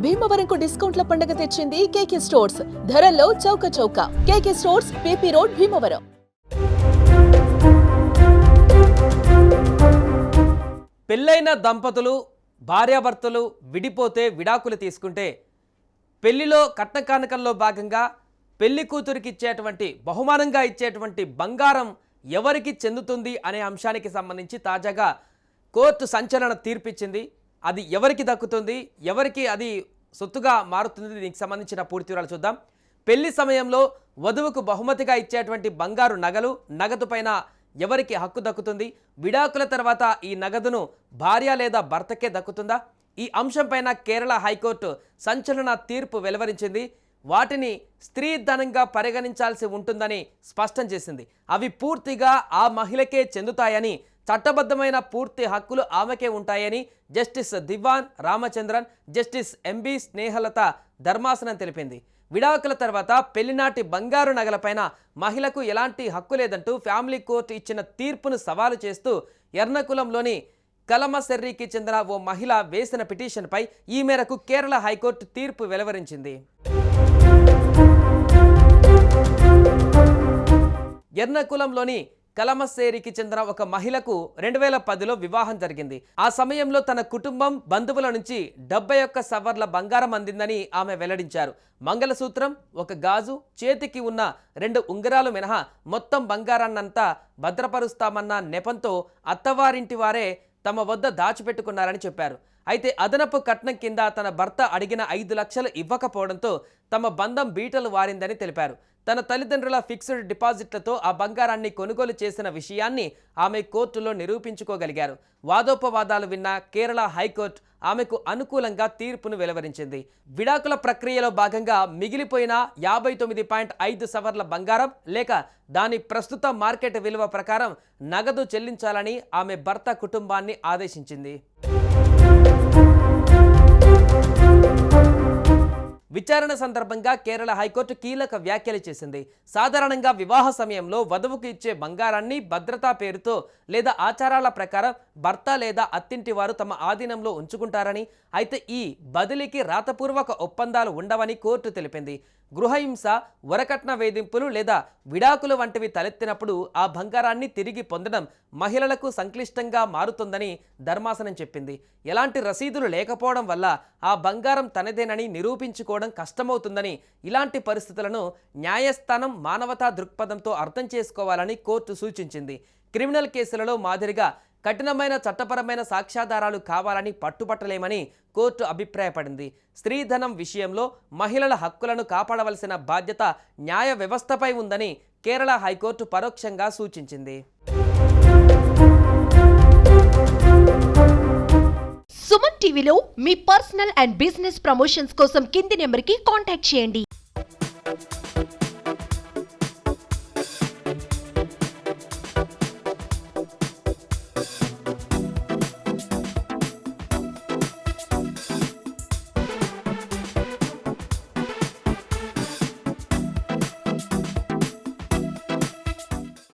భీమవరంకు డిస్కౌంట్ల పండుగ తెచ్చింది కేకే స్టోర్స్. ధరల్లో చౌక చౌక. కేకే స్టోర్స్, పీపీ రోడ్, భీమవరం. పెళ్ళైన దంపతులు భార్యాభర్తలు విడిపోతే విడాకులు తీసుకుంటే పెళ్లిలో కట్న కానుకల్లో భాగంగా పెళ్లి కూతురికి ఇచ్చేటువంటి బహుమానంగా ఇచ్చేటువంటి బంగారం ఎవరికి చెందుతుంది అనే అంశానికి సంబంధించి తాజాగా కోర్టు సంచలన తీర్పిచ్చింది. అది ఎవరికి దక్కుతుంది, ఎవరికి అది సొత్తుగా మారుతుంది, దీనికి సంబంధించిన పూర్తి వివరాలు చూద్దాం. పెళ్లి సమయంలో వధువుకు బహుమతిగా ఇచ్చేటువంటి బంగారు నగలు, నగదు పైన ఎవరికి హక్కు దక్కుతుంది, విడాకుల తర్వాత ఈ నగదును భార్య లేదా భర్తకే దక్కుతుందా? ఈ అంశంపైన కేరళ హైకోర్టు సంచలన తీర్పు వెలువరించింది. వాటిని స్త్రీ ధనంగా పరిగణించాల్సి ఉంటుందని స్పష్టం చేసింది. అవి పూర్తిగా ఆ మహిళకే చెందుతాయని, చట్టబద్ధమైన పూర్తి హక్కులు ఆమెకే ఉంటాయని జస్టిస్ దివాన్ రామచంద్రన్, జస్టిస్ ఎంబి స్నేహలత ధర్మాసనం తెలిపింది. విడాకుల తర్వాత పెళ్లినాటి బంగారు నగలపైన మహిళకు ఎలాంటి హక్కు లేదంటూ ఫ్యామిలీ కోర్టు ఇచ్చిన తీర్పును సవాలు చేస్తూ ఎర్నకులంలోని కలమసెర్రికి చెందిన ఓ మహిళ వేసిన పిటిషన్పై ఈ మేరకు కేరళ హైకోర్టు తీర్పు వెలువరించింది. ఎర్నకులంలోని కలమస్సేరికి చెందిన ఒక మహిళకు 2010లో వివాహం జరిగింది. ఆ సమయంలో తన కుటుంబం, బంధువుల నుంచి 71 సవర్ల బంగారం అందిందని ఆమె వెల్లడించారు. మంగళసూత్రం, ఒక గాజు, చేతికి ఉన్న 2 ఉంగరాలు మినహా మొత్తం బంగారాన్నంతా భద్రపరుస్తామన్న నెపంతో అత్తవారింటి వారే తమ వద్ద దాచిపెట్టుకున్నారని చెప్పారు. అయితే అదనపు కట్నం కింద తన భర్త అడిగిన 5 లక్షలు ఇవ్వకపోవడంతో తమ బంధం బీటలు వారిందని తెలిపారు. తన తల్లిదండ్రుల ఫిక్స్డ్ డిపాజిట్లతో ఆ బంగారాన్ని కొనుగోలు చేసిన విషయాన్ని ఆమె కోర్టులో నిరూపించుకోగలిగారు. వాదోపవాదాలు విన్న కేరళ హైకోర్టు ఆమెకు అనుకూలంగా తీర్పును వెలువరించింది. విడాకుల ప్రక్రియలో భాగంగా మిగిలిపోయిన 59.5 సవర్ల బంగారం లేక దాని ప్రస్తుత మార్కెట్ విలువ ప్రకారం నగదు చెల్లించాలని ఆమె భర్త కుటుంబాన్ని ఆదేశించింది. విచారణ సందర్భంగా కేరళ హైకోర్టు కీలక వ్యాఖ్యలు చేసింది. సాధారణంగా వివాహ సమయంలో వధువుకు ఇచ్చే బంగారాన్ని భద్రతా పేరుతో లేదా ఆచారాల ప్రకారం భర్త లేదా అత్తింటి వారు తమ ఆధీనంలో ఉంచుకుంటారని, అయితే ఈ బదిలీకి రాతపూర్వక ఒప్పందాలు ఉండవని కోర్టు తెలిపింది. గృహహింస, వరకట్న వేధింపులు లేదా విడాకులు వంటివి తలెత్తినప్పుడు ఆ బంగారాన్ని తిరిగి పొందడం మహిళలకు సంక్లిష్టంగా మారుతుందని ధర్మాసనం చెప్పింది. ఎలాంటి రసీదులు లేకపోవడం వల్ల ఆ బంగారం తనదేనని నిరూపించుకోవడం కష్టమవుతుందని, ఇలాంటి పరిస్థితులను న్యాయస్థానం మానవతా దృక్పథంతో అర్థం చేసుకోవాలని కోర్టు సూచించింది. క్రిమినల్ కేసులలో మాదిరిగా కఠినమైన చట్టపరమైన సాక్ష్యాధారాలు కావాలని పట్టుబట్టలేమని కోర్టు అభిప్రాయపడింది. స్త్రీధనం విషయంలో మహిళల హక్కులను కాపాడవలసిన బాధ్యత న్యాయ వ్యవస్థపై ఉందని కేరళ హైకోర్టు పరోక్షంగా సూచించింది. సుమన్ టీవీలో మీ పర్సనల్ అండ్ బిజినెస్ ప్రమోషన్స్ కోసం కింది నెంబర్కి కాంటాక్ట్ చేయండి.